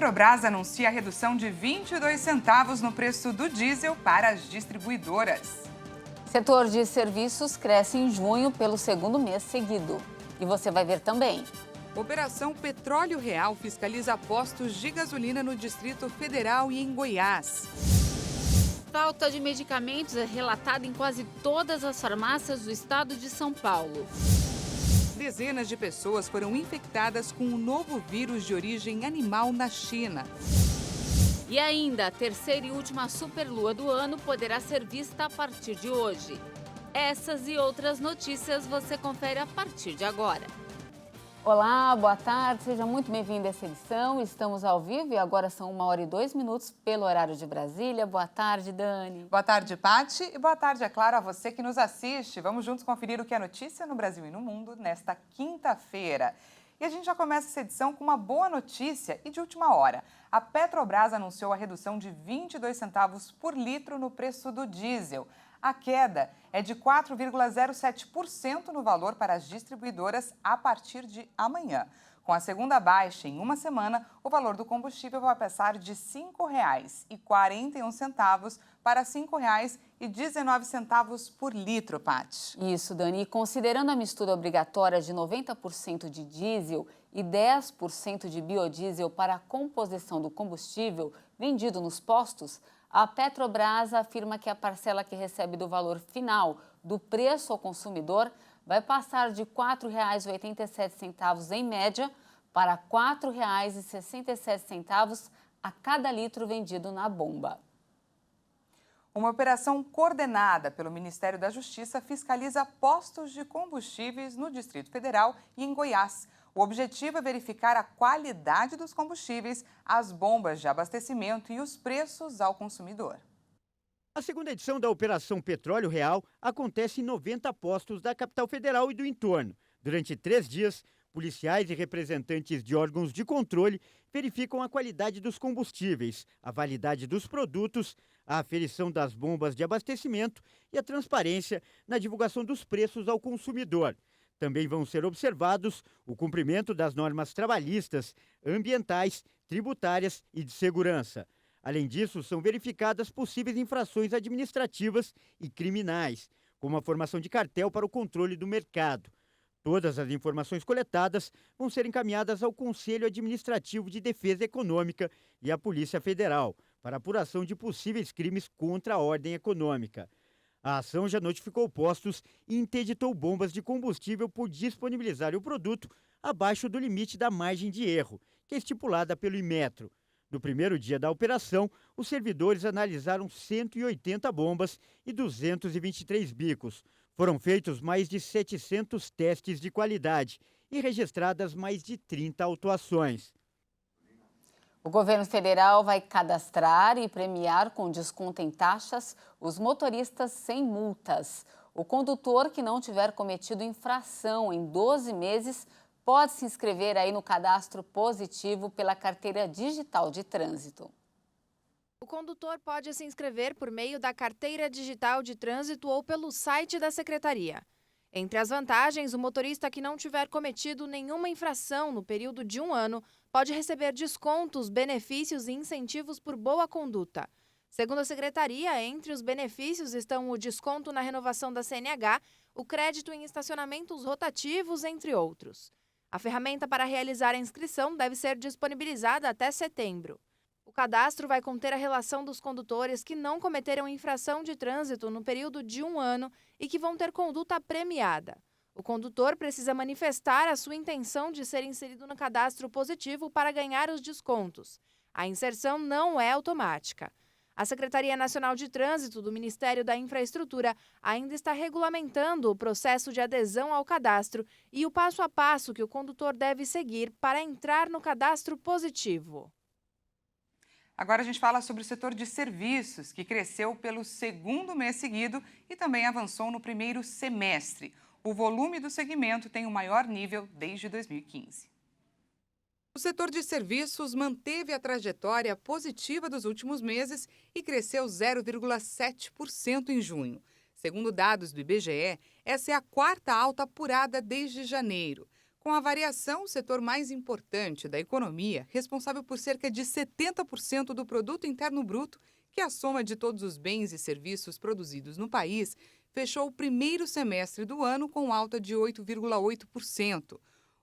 Petrobras anuncia a redução de 22 centavos no preço do diesel para as distribuidoras. Setor de serviços cresce em junho pelo segundo mês seguido. E você vai ver também. Operação Petróleo Real fiscaliza postos de gasolina no Distrito Federal e em Goiás. Falta de medicamentos é relatada em quase todas as farmácias do estado de São Paulo. Dezenas de pessoas foram infectadas com um novo vírus de origem animal na China. E ainda, a terceira e última superlua do ano poderá ser vista a partir de hoje. Essas e outras notícias você confere a partir de agora. Olá, boa tarde, seja muito bem-vindo a essa edição. Estamos ao vivo e agora são 1h02 pelo horário de Brasília. Boa tarde, Dani. Boa tarde, Pati. E boa tarde, é claro, a você que nos assiste. Vamos juntos conferir o que é notícia no Brasil e no mundo nesta quinta-feira. E a gente já começa essa edição com uma boa notícia e de última hora. A Petrobras anunciou a redução de 22 centavos por litro no preço do diesel. A queda é de 4,07% no valor para as distribuidoras a partir de amanhã. Com a segunda baixa em uma semana, o valor do combustível vai passar de R$ 5,41 para R$ 5,19 por litro, Paty. Isso, Dani. E considerando a mistura obrigatória de 90% de diesel e 10% de biodiesel para a composição do combustível vendido nos postos, a Petrobras afirma que a parcela que recebe do valor final do preço ao consumidor vai passar de R$ 4,87 em média para R$ 4,67 a cada litro vendido na bomba. Uma operação coordenada pelo Ministério da Justiça fiscaliza postos de combustíveis no Distrito Federal e em Goiás. O objetivo é verificar a qualidade dos combustíveis, as bombas de abastecimento e os preços ao consumidor. A segunda edição da Operação Petróleo Real acontece em 90 postos da capital federal e do entorno. Durante 3 dias, policiais e representantes de órgãos de controle verificam a qualidade dos combustíveis, a validade dos produtos, a aferição das bombas de abastecimento e a transparência na divulgação dos preços ao consumidor. Também vão ser observados o cumprimento das normas trabalhistas, ambientais, tributárias e de segurança. Além disso, são verificadas possíveis infrações administrativas e criminais, como a formação de cartel para o controle do mercado. Todas as informações coletadas vão ser encaminhadas ao Conselho Administrativo de Defesa Econômica e à Polícia Federal, para apuração de possíveis crimes contra a ordem econômica. A ação já notificou postos e interditou bombas de combustível por disponibilizar o produto abaixo do limite da margem de erro, que é estipulada pelo Inmetro. No primeiro dia da operação, os servidores analisaram 180 bombas e 223 bicos. Foram feitos mais de 700 testes de qualidade e registradas mais de 30 autuações. O governo federal vai cadastrar e premiar com desconto em taxas os motoristas sem multas. O condutor que não tiver cometido infração em 12 meses pode se inscrever aí no cadastro positivo pela carteira digital de trânsito. O condutor pode se inscrever por meio da carteira digital de trânsito ou pelo site da secretaria. Entre as vantagens, o motorista que não tiver cometido nenhuma infração no período de 1 ano pode receber descontos, benefícios e incentivos por boa conduta. Segundo a secretaria, entre os benefícios estão o desconto na renovação da CNH, o crédito em estacionamentos rotativos, entre outros. A ferramenta para realizar a inscrição deve ser disponibilizada até setembro. O cadastro vai conter a relação dos condutores que não cometeram infração de trânsito no período de 1 ano e que vão ter conduta premiada. O condutor precisa manifestar a sua intenção de ser inserido no cadastro positivo para ganhar os descontos. A inserção não é automática. A Secretaria Nacional de Trânsito do Ministério da Infraestrutura ainda está regulamentando o processo de adesão ao cadastro e o passo a passo que o condutor deve seguir para entrar no cadastro positivo. Agora a gente fala sobre o setor de serviços, que cresceu pelo segundo mês seguido e também avançou no primeiro semestre. O volume do segmento tem o maior nível desde 2015. O setor de serviços manteve a trajetória positiva dos últimos meses e cresceu 0,7% em junho. Segundo dados do IBGE, essa é a quarta alta apurada desde janeiro. Com a variação, o setor mais importante da economia, responsável por cerca de 70% do produto interno bruto, que é a soma de todos os bens e serviços produzidos no país, fechou o primeiro semestre do ano com alta de 8,8%.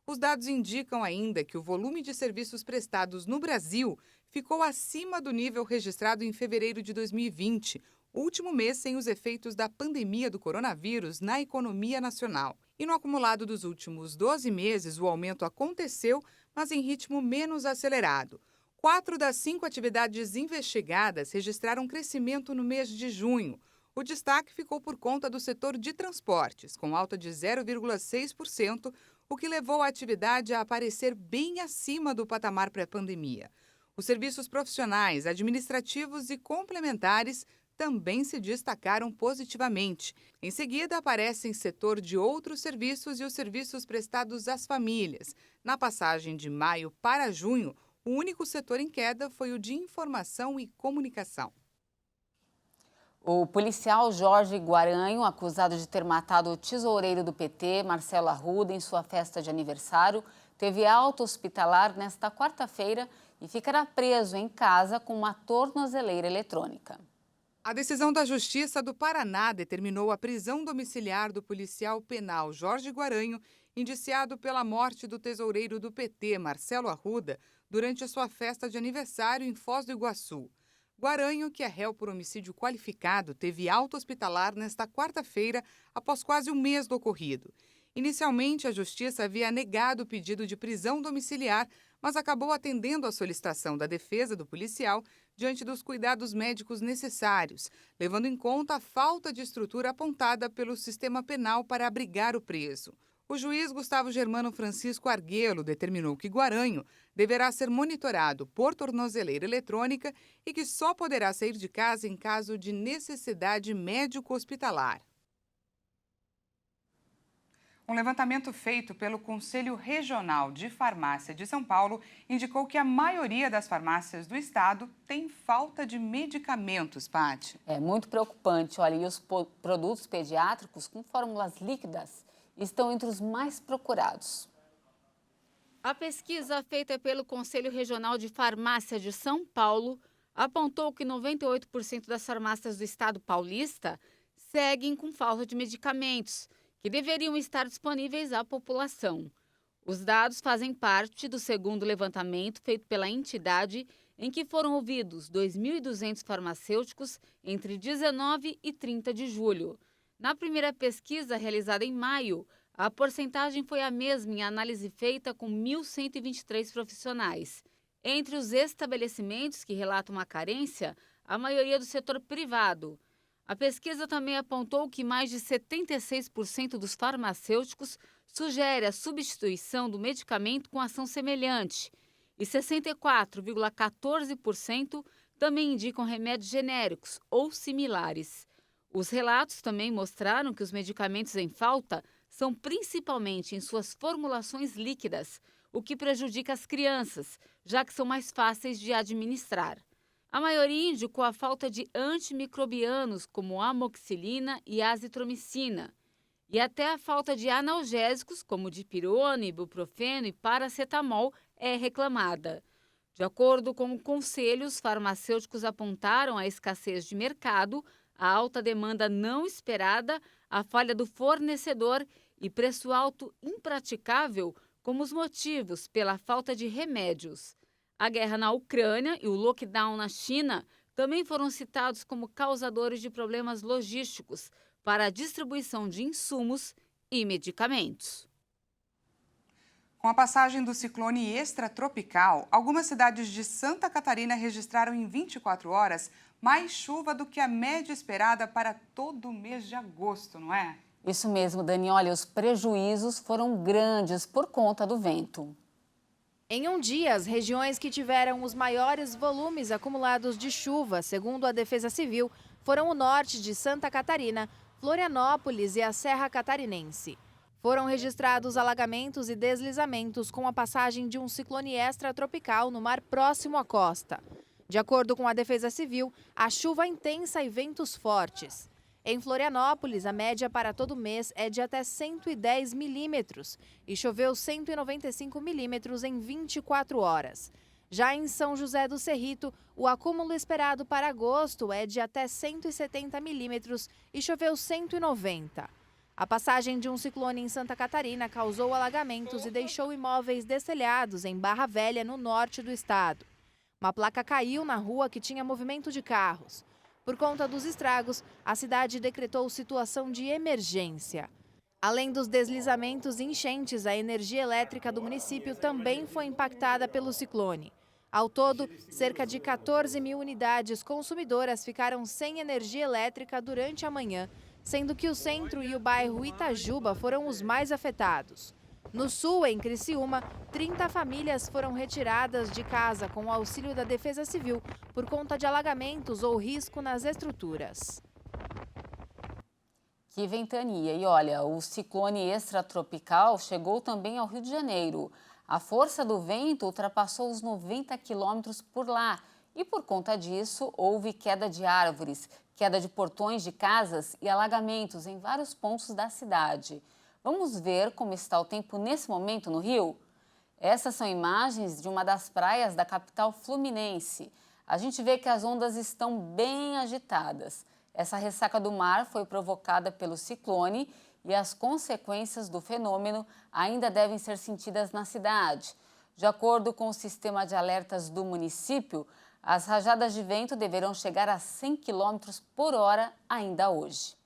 Os dados indicam ainda que o volume de serviços prestados no Brasil ficou acima do nível registrado em fevereiro de 2020, último mês sem os efeitos da pandemia do coronavírus na economia nacional. E no acumulado dos últimos 12 meses, o aumento aconteceu, mas em ritmo menos acelerado. 4 das 5 atividades investigadas registraram crescimento no mês de junho. O destaque ficou por conta do setor de transportes, com alta de 0,6%, o que levou a atividade a aparecer bem acima do patamar pré-pandemia. Os serviços profissionais, administrativos e complementares também se destacaram positivamente. Em seguida, aparecem setor de outros serviços e os serviços prestados às famílias. Na passagem de maio para junho, o único setor em queda foi o de informação e comunicação. O policial Jorge Guaranho, acusado de ter matado o tesoureiro do PT, Marcelo Arruda, em sua festa de aniversário, teve alta hospitalar nesta quarta-feira e ficará preso em casa com uma tornozeleira eletrônica. A decisão da Justiça do Paraná determinou a prisão domiciliar do policial penal Jorge Guaranho, indiciado pela morte do tesoureiro do PT, Marcelo Arruda, durante a sua festa de aniversário em Foz do Iguaçu. Guaranho, que é réu por homicídio qualificado, teve alta hospitalar nesta quarta-feira, após quase um mês do ocorrido. Inicialmente, a Justiça havia negado o pedido de prisão domiciliar, mas acabou atendendo à solicitação da defesa do policial diante dos cuidados médicos necessários, levando em conta a falta de estrutura apontada pelo sistema penal para abrigar o preso. O juiz Gustavo Germano Francisco Arguello determinou que Guaranho deverá ser monitorado por tornozeleira eletrônica e que só poderá sair de casa em caso de necessidade médico-hospitalar. Um levantamento feito pelo Conselho Regional de Farmácia de São Paulo indicou que a maioria das farmácias do estado tem falta de medicamentos, Paty. É muito preocupante. Olha, e os produtos pediátricos com fórmulas líquidas estão entre os mais procurados. A pesquisa feita pelo Conselho Regional de Farmácia de São Paulo apontou que 98% das farmácias do estado paulista seguem com falta de medicamentos, que deveriam estar disponíveis à população. Os dados fazem parte do segundo levantamento feito pela entidade, em que foram ouvidos 2.200 farmacêuticos entre 19 e 30 de julho. Na primeira pesquisa, realizada em maio, a porcentagem foi a mesma em análise feita com 1.123 profissionais. Entre os estabelecimentos que relatam a carência, a maioria do setor privado. A pesquisa também apontou que mais de 76% dos farmacêuticos sugere a substituição do medicamento com ação semelhante e 64,14% também indicam remédios genéricos ou similares. Os relatos também mostraram que os medicamentos em falta são principalmente em suas formulações líquidas, o que prejudica as crianças, já que são mais fáceis de administrar. A maioria indicou a falta de antimicrobianos como amoxicilina e azitromicina, e até a falta de analgésicos como dipirona, ibuprofeno e paracetamol é reclamada. De acordo com o conselho, os farmacêuticos apontaram a escassez de mercado, a alta demanda não esperada, a falha do fornecedor e preço alto impraticável como os motivos pela falta de remédios. A guerra na Ucrânia e o lockdown na China também foram citados como causadores de problemas logísticos para a distribuição de insumos e medicamentos. Com a passagem do ciclone extratropical, algumas cidades de Santa Catarina registraram em 24 horas mais chuva do que a média esperada para todo o mês de agosto, não é? Isso mesmo, Dani. Olha, os prejuízos foram grandes por conta do vento. Em um dia, as regiões que tiveram os maiores volumes acumulados de chuva, segundo a Defesa Civil, foram o norte de Santa Catarina, Florianópolis e a Serra Catarinense. Foram registrados alagamentos e deslizamentos com a passagem de um ciclone extratropical no mar próximo à costa. De acordo com a Defesa Civil, a chuva intensa e ventos fortes. Em Florianópolis, a média para todo mês é de até 110 milímetros e choveu 195 milímetros em 24 horas. Já em São José do Cerrito, o acúmulo esperado para agosto é de até 170 milímetros e choveu 190. A passagem de um ciclone em Santa Catarina causou alagamentos e deixou imóveis destelhados em Barra Velha, no norte do estado. Uma placa caiu na rua que tinha movimento de carros. Por conta dos estragos, a cidade decretou situação de emergência. Além dos deslizamentos e enchentes, a energia elétrica do município também foi impactada pelo ciclone. Ao todo, cerca de 14 mil unidades consumidoras ficaram sem energia elétrica durante a manhã, sendo que o centro e o bairro Itajuba foram os mais afetados. No sul, em Criciúma, 30 famílias foram retiradas de casa com o auxílio da Defesa Civil por conta de alagamentos ou risco nas estruturas. Que ventania! E olha, o ciclone extratropical chegou também ao Rio de Janeiro. A força do vento ultrapassou os 90 quilômetros por lá e, por conta disso, houve queda de árvores, queda de portões de casas e alagamentos em vários pontos da cidade. Vamos ver como está o tempo nesse momento no Rio? Essas são imagens de uma das praias da capital fluminense. A gente vê que as ondas estão bem agitadas. Essa ressaca do mar foi provocada pelo ciclone e as consequências do fenômeno ainda devem ser sentidas na cidade. De acordo com o sistema de alertas do município, as rajadas de vento deverão chegar a 100 km por hora ainda hoje.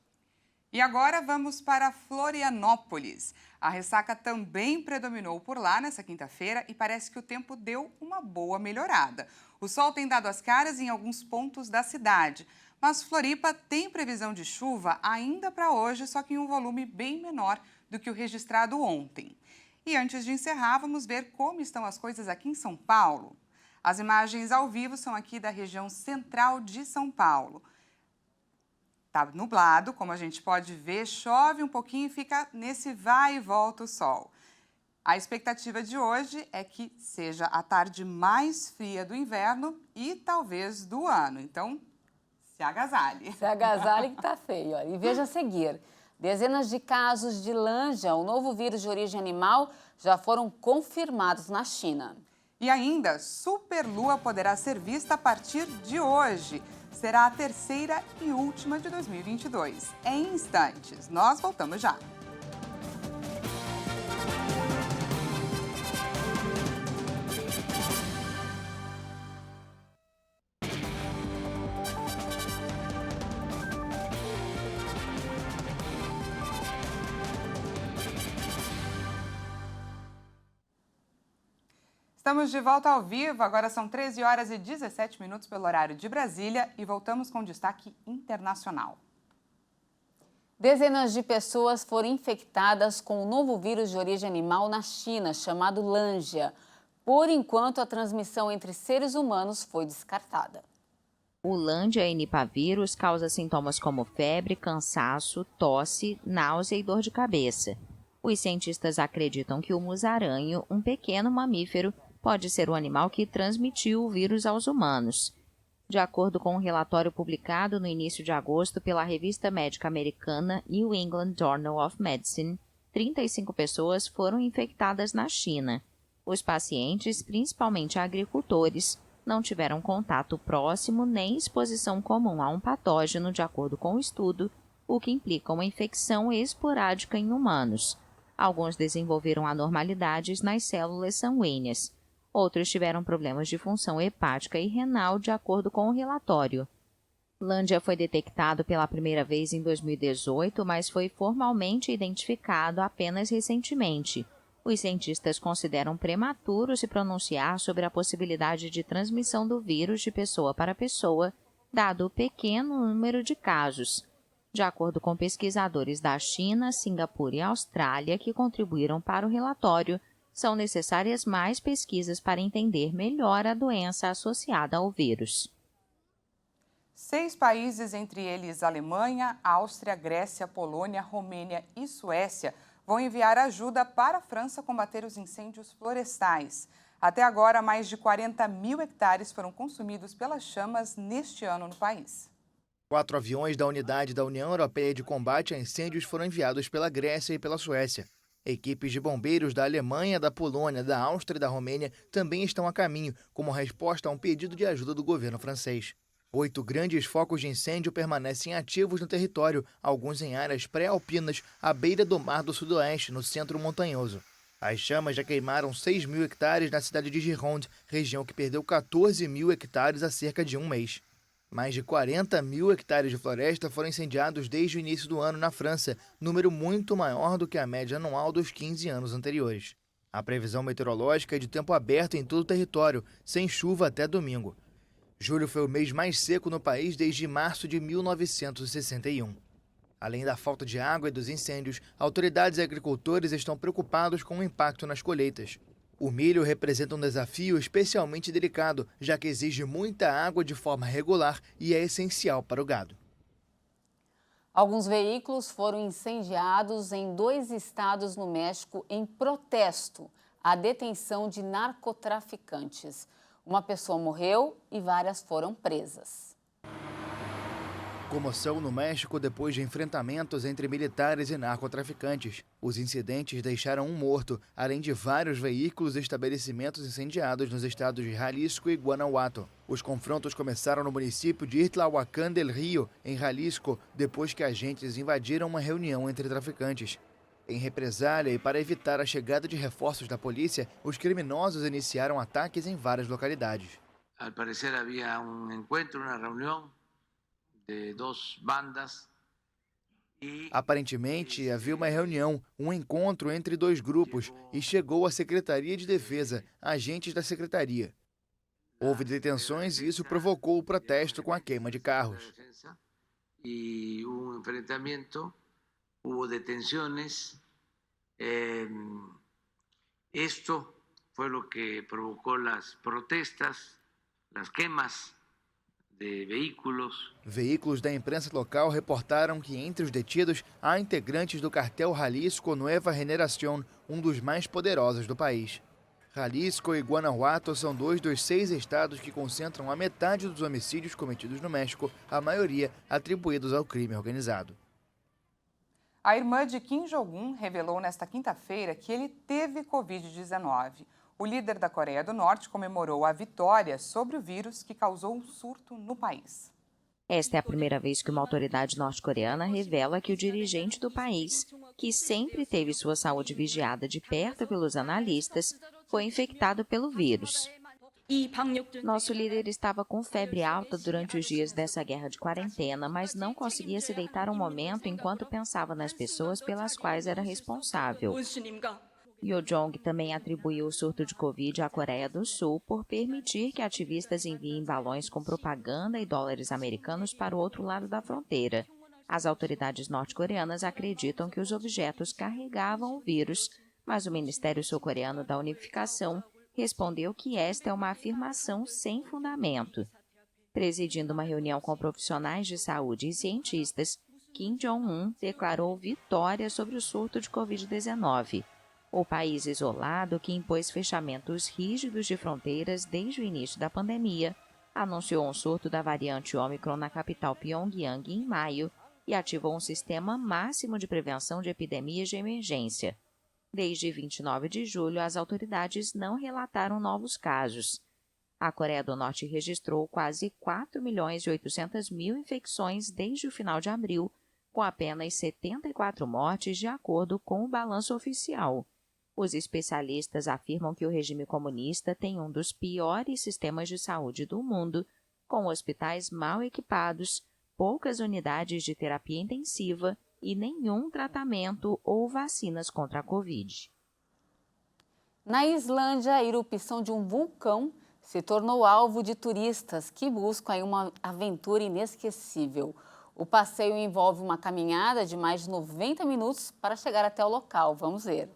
E agora vamos para Florianópolis. A ressaca também predominou por lá nessa quinta-feira e parece que o tempo deu uma boa melhorada. O sol tem dado as caras em alguns pontos da cidade, mas Floripa tem previsão de chuva ainda para hoje, só que em um volume bem menor do que o registrado ontem. E antes de encerrar, vamos ver como estão as coisas aqui em São Paulo. As imagens ao vivo são aqui da região central de São Paulo. Está nublado, como a gente pode ver, chove um pouquinho e fica nesse vai e volta o sol. A expectativa de hoje é que seja a tarde mais fria do inverno e talvez do ano. Então, se agasalhe. Se agasalhe que tá feio. Olha. E veja a seguir, dezenas de casos de Lanja, o novo vírus de origem animal, já foram confirmados na China. E ainda, superlua poderá ser vista a partir de hoje. Será a terceira e última de 2022. Em instantes, nós voltamos já. Estamos de volta ao vivo, agora são 13 horas e 17 minutos pelo horário de Brasília e voltamos com destaque internacional. Dezenas de pessoas foram infectadas com o novo vírus de origem animal na China, chamado Lanja. Por enquanto, a transmissão entre seres humanos foi descartada. O Lanja enipavírus causa sintomas como febre, cansaço, tosse, náusea e dor de cabeça. Os cientistas acreditam que o musaranho, um pequeno mamífero, pode ser o animal que transmitiu o vírus aos humanos. De acordo com um relatório publicado no início de agosto pela revista médica americana New England Journal of Medicine, 35 pessoas foram infectadas na China. Os pacientes, principalmente agricultores, não tiveram contato próximo nem exposição comum a um patógeno, de acordo com o estudo, o que implica uma infecção esporádica em humanos. Alguns desenvolveram anormalidades nas células sanguíneas. Outros tiveram problemas de função hepática e renal, de acordo com o relatório. Lanja foi detectado pela primeira vez em 2018, mas foi formalmente identificado apenas recentemente. Os cientistas consideram prematuro se pronunciar sobre a possibilidade de transmissão do vírus de pessoa para pessoa, dado o pequeno número de casos. De acordo com pesquisadores da China, Singapura e Austrália, que contribuíram para o relatório, são necessárias mais pesquisas para entender melhor a doença associada ao vírus. 6 países, entre eles Alemanha, Áustria, Grécia, Polônia, Romênia e Suécia, vão enviar ajuda para a França combater os incêndios florestais. Até agora, mais de 40 mil hectares foram consumidos pelas chamas neste ano no país. 4 aviões da Unidade da União Europeia de Combate a Incêndios foram enviados pela Grécia e pela Suécia. Equipes de bombeiros da Alemanha, da Polônia, da Áustria e da Romênia também estão a caminho, como resposta a um pedido de ajuda do governo francês. 8 grandes focos de incêndio permanecem ativos no território, alguns em áreas pré-alpinas, à beira do Mar do Sudoeste, no centro montanhoso. As chamas já queimaram 6.000 hectares na cidade de Gironde, região que perdeu 14.000 hectares há cerca de um mês. Mais de 40.000 hectares de floresta foram incendiados desde o início do ano na França, número muito maior do que a média anual dos 15 anos anteriores. A previsão meteorológica é de tempo aberto em todo o território, sem chuva até domingo. Julho foi o mês mais seco no país desde março de 1961. Além da falta de água e dos incêndios, autoridades e agricultores estão preocupados com o impacto nas colheitas. O milho representa um desafio especialmente delicado, já que exige muita água de forma regular e é essencial para o gado. Alguns veículos foram incendiados em 2 estados no México em protesto à detenção de narcotraficantes. Uma pessoa morreu e várias foram presas. Comoção no México depois de enfrentamentos entre militares e narcotraficantes. Os incidentes deixaram um morto, além de vários veículos e estabelecimentos incendiados nos estados de Jalisco e Guanajuato. Os confrontos começaram no município de Itlahuacán del Río, em Jalisco, depois que agentes invadiram uma reunião entre traficantes. Em represália e para evitar a chegada de reforços da polícia, os criminosos iniciaram ataques em várias localidades. Al parecer havia encontro, uma reunião de 2 bandas. Aparentemente, havia uma reunião, um encontro entre 2 grupos e chegou à Secretaria de Defesa, agentes da Secretaria. Houve detenções e isso provocou o protesto com a queima de carros. E enfrentamento, houve detenções. Esto foi o que provocou as protestas, as queimas de veículos. Veículos da imprensa local reportaram que entre os detidos há integrantes do cartel Jalisco Nueva Generación, um dos mais poderosos do país. Jalisco e Guanajuato são 2 dos 6 estados que concentram a metade dos homicídios cometidos no México, a maioria atribuídos ao crime organizado. A irmã de Kim Jong-un revelou nesta quinta-feira que ele teve Covid-19. O líder da Coreia do Norte comemorou a vitória sobre o vírus que causou um surto no país. Esta é a primeira vez que uma autoridade norte-coreana revela que o dirigente do país, que sempre teve sua saúde vigiada de perto pelos analistas, foi infectado pelo vírus. Nosso líder estava com febre alta durante os dias dessa guerra de quarentena, mas não conseguia se deitar um momento enquanto pensava nas pessoas pelas quais era responsável. Yo-jong também atribuiu o surto de Covid à Coreia do Sul por permitir que ativistas enviem balões com propaganda e dólares americanos para o outro lado da fronteira. As autoridades norte-coreanas acreditam que os objetos carregavam o vírus, mas o Ministério Sul-Coreano da Unificação respondeu que esta é uma afirmação sem fundamento. Presidindo uma reunião com profissionais de saúde e cientistas, Kim Jong-un declarou vitória sobre o surto de Covid-19. O país isolado, que impôs fechamentos rígidos de fronteiras desde o início da pandemia, anunciou um surto da variante Ômicron na capital Pyongyang em maio e ativou um sistema máximo de prevenção de epidemias de emergência. Desde 29 de julho, as autoridades não relataram novos casos. A Coreia do Norte registrou quase 4.800.000 infecções desde o final de abril, com apenas 74 mortes de acordo com o balanço oficial. Os especialistas afirmam que o regime comunista tem um dos piores sistemas de saúde do mundo, com hospitais mal equipados, poucas unidades de terapia intensiva e nenhum tratamento ou vacinas contra a Covid. Na Islândia, a erupção de um vulcão se tornou alvo de turistas que buscam uma aventura inesquecível. O passeio envolve uma caminhada de mais de 90 minutos para chegar até o local. Vamos ver.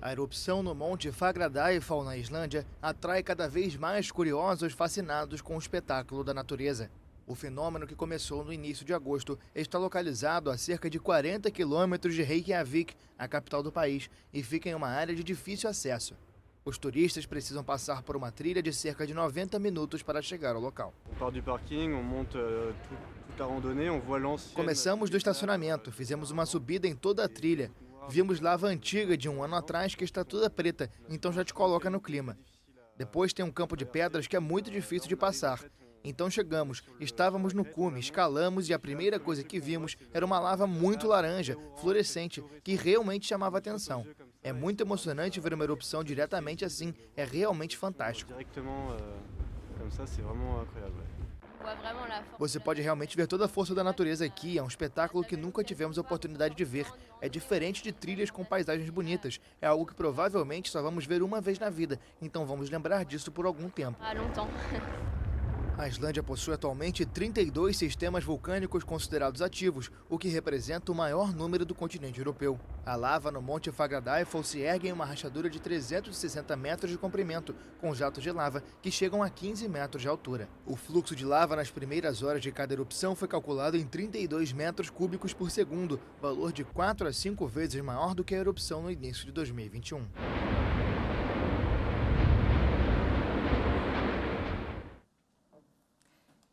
A erupção no Monte Fagradalsfjall, na Islândia, atrai cada vez mais curiosos fascinados com o espetáculo da natureza. O fenômeno, que começou no início de agosto, está localizado a cerca de 40 quilômetros de Reykjavik, a capital do país, e fica em uma área de difícil acesso. Os turistas precisam passar por uma trilha de cerca de 90 minutos para chegar ao local. Começamos do estacionamento, fizemos uma subida em toda a trilha. Vimos lava antiga de um ano atrás que está toda preta, então já te coloca no clima. Depois tem um campo de pedras que é muito difícil de passar. Então chegamos, estávamos no cume, escalamos e a primeira coisa que vimos era uma lava muito laranja, fluorescente, que realmente chamava atenção. É muito emocionante ver uma erupção diretamente assim, é realmente fantástico. Você pode realmente ver toda a força da natureza aqui, é um espetáculo que nunca tivemos a oportunidade de ver. É diferente de trilhas com paisagens bonitas, é algo que provavelmente só vamos ver uma vez na vida, então vamos lembrar disso por algum tempo. A Islândia possui atualmente 32 sistemas vulcânicos considerados ativos, o que representa o maior número do continente europeu. A lava no Monte Fagradalsfjall se ergue em uma rachadura de 360 metros de comprimento, com jatos de lava que chegam a 15 metros de altura. O fluxo de lava nas primeiras horas de cada erupção foi calculado em 32 metros cúbicos por segundo, valor de 4 a 5 vezes maior do que a erupção no início de 2021.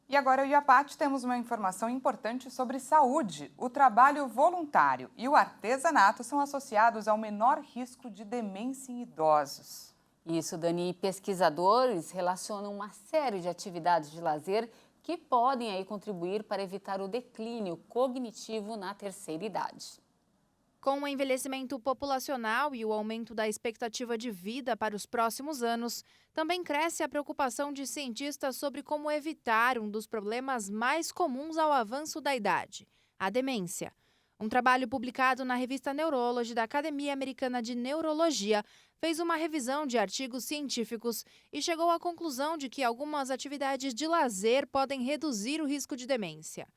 E agora eu e a Paty temos uma informação importante sobre saúde. O trabalho voluntário e o artesanato são associados ao menor risco de demência em idosos. Isso, Dani. Pesquisadores relacionam uma série de atividades de lazer que podem aí contribuir para evitar o declínio cognitivo na terceira idade. Com o envelhecimento populacional e o aumento da expectativa de vida para os próximos anos, também cresce a preocupação de cientistas sobre como evitar um dos problemas mais comuns ao avanço da idade, a demência. Um trabalho publicado na revista Neurology da Academia Americana de Neurologia fez uma revisão de artigos científicos e chegou à conclusão de que algumas atividades de lazer podem reduzir o risco de demência.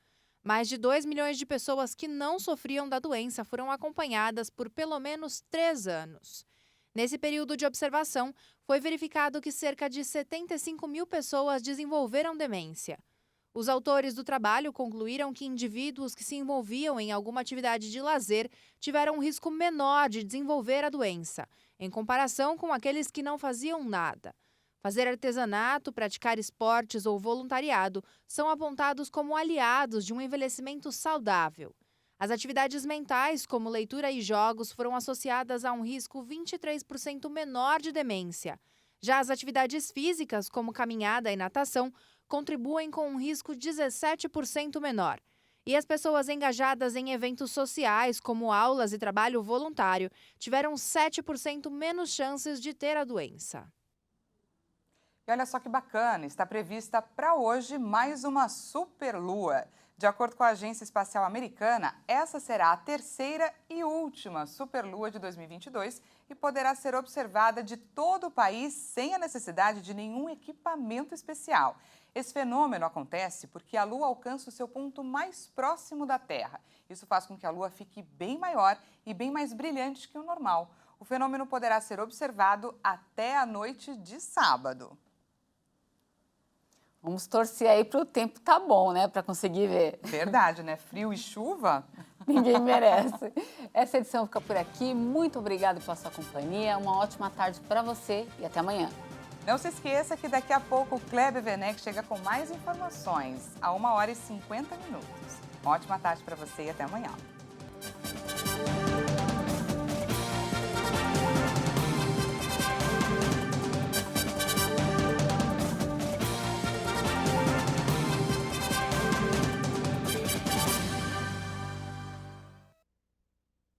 Mais de 2 milhões de pessoas que não sofriam da doença foram acompanhadas por pelo menos 3 anos. Nesse período de observação, foi verificado que cerca de 75 mil pessoas desenvolveram demência. Os autores do trabalho concluíram que indivíduos que se envolviam em alguma atividade de lazer tiveram um risco menor de desenvolver a doença, em comparação com aqueles que não faziam nada. Fazer artesanato, praticar esportes ou voluntariado são apontados como aliados de um envelhecimento saudável. As atividades mentais, como leitura e jogos, foram associadas a um risco 23% menor de demência. Já as atividades físicas, como caminhada e natação, contribuem com um risco 17% menor. E as pessoas engajadas em eventos sociais, como aulas e trabalho voluntário, tiveram 7% menos chances de ter a doença. E olha só que bacana, está prevista para hoje mais uma superlua. De acordo com a Agência Espacial Americana, essa será a terceira e última superlua de 2022 e poderá ser observada de todo o país sem a necessidade de nenhum equipamento especial. Esse fenômeno acontece porque a Lua alcança o seu ponto mais próximo da Terra. Isso faz com que a Lua fique bem maior e bem mais brilhante que o normal. O fenômeno poderá ser observado até a noite de sábado. Vamos torcer aí para o tempo tá bom, né? Para conseguir ver. Verdade, né? Frio e chuva? Ninguém merece. Essa edição fica por aqui. Muito obrigada pela sua companhia. Uma ótima tarde para você e até amanhã. Não se esqueça que daqui a pouco o Kleber Werneck chega com mais informações, a 1h50. Uma ótima tarde para você e até amanhã.